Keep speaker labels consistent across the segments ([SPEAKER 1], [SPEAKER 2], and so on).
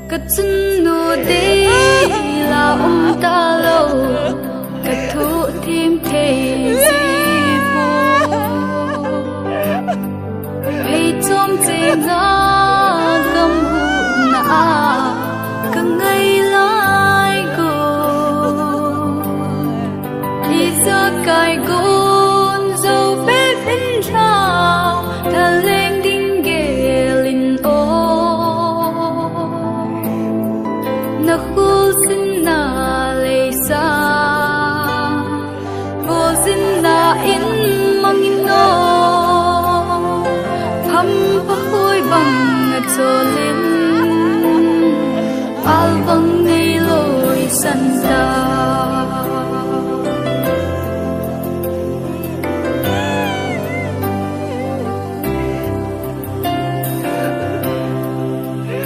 [SPEAKER 1] Cất chân nụ đi là ta lâu cất thu thêm thế gì vô hay trong chế ngã gầm hụt nã càng ngày lại cô đi ra cài gôn dâu bếp in trao thà lên đinh ghê linh ô na khu xin na lệ xa vô xin na in mang in nô thăm phá khôi bằng ngạc trô lên al vang ngay lối sân ta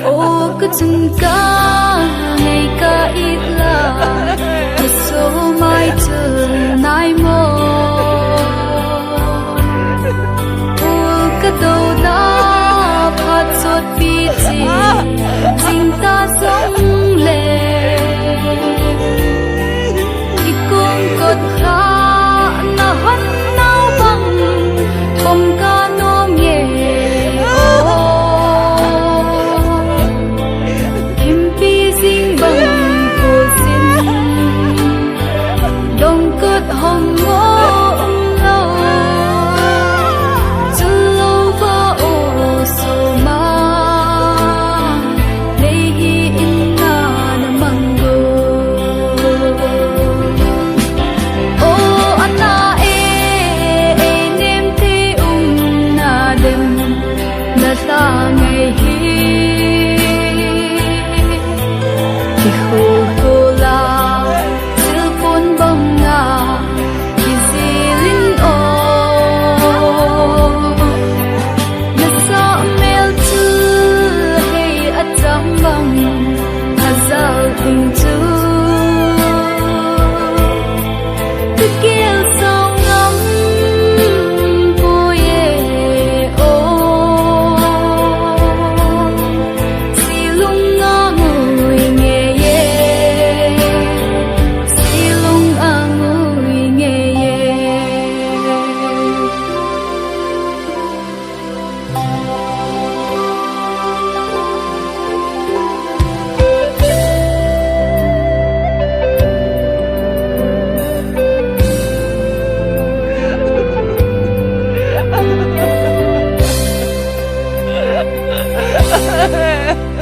[SPEAKER 1] ô cứ chừng ca ngày ca ít là một số mai trường nai mô ô cứ đầu đã phát sốt vì gì chính ta sống lệ đi cùng cột khá na hắt nao bằng không ca nôm nhẹ hồng ngô lâu chân lâu và ô sầu ma đây hi in na mang go ô anna e nem te na đêm na ta ngày hi thì khô khô la siêu phun bông na tình chú cứ kêu sao ngắm vui ô xì lung ngó ngồi nghe xì lung ngồi nghe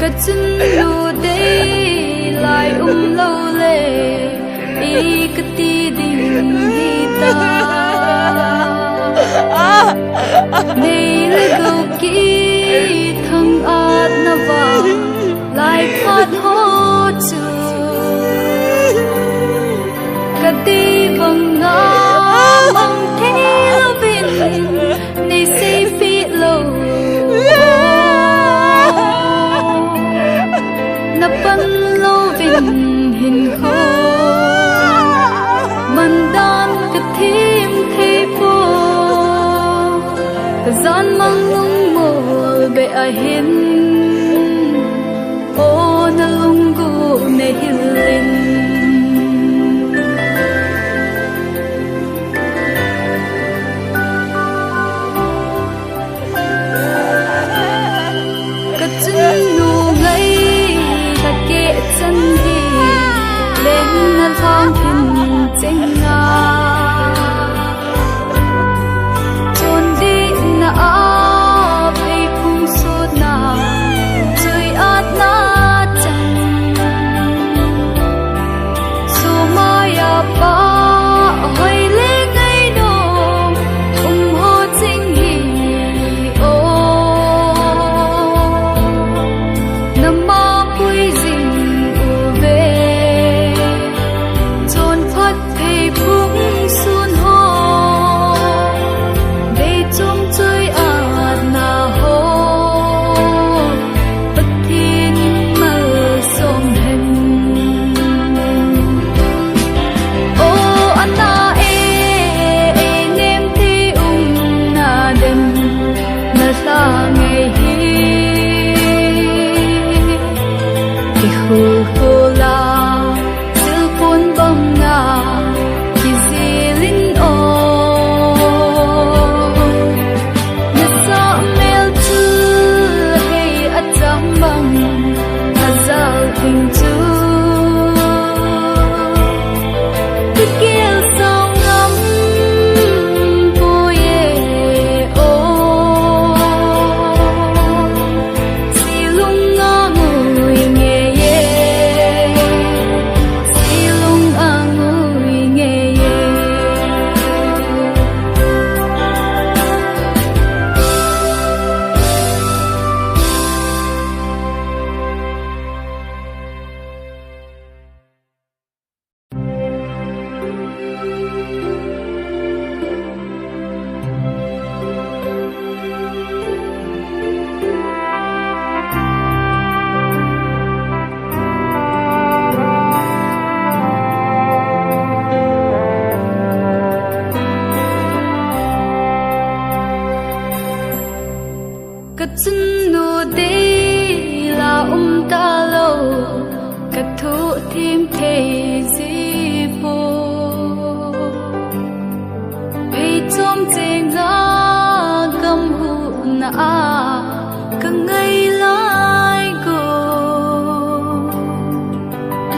[SPEAKER 1] cất chân nụ đi lại lâu lệ ý cứ ti đình đi ta đây là câu kỹ thằng át na vào lại phát hốt chữ cả đi bằng ngã bằng thế lo vinh này say phi lâu na pan lo vinh hình khô man dan ka thêm thế po ka zan mang lung mo be a hin o na lung gu ne hilin ka chân nu ngay chân đi lên thang hình trên ngà chôn đi na áp hay khung suốt na thêm thế gì vô vì trong trên ngã gầm hụ na cả ngày lại go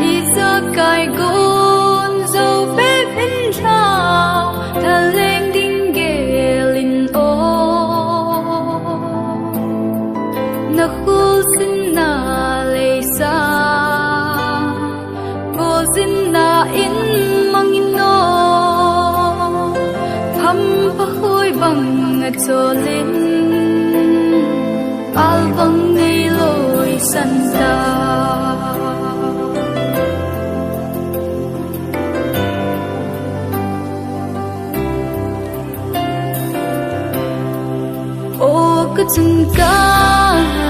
[SPEAKER 1] đi ra cài gôn dâu bếp in trao ta lên đinh ghê linh ô na khu xin na lê sa vô xin na in mang in no thăm pa khôi bằng cho lên al vang ngày lối sân ta ô cứ chân ca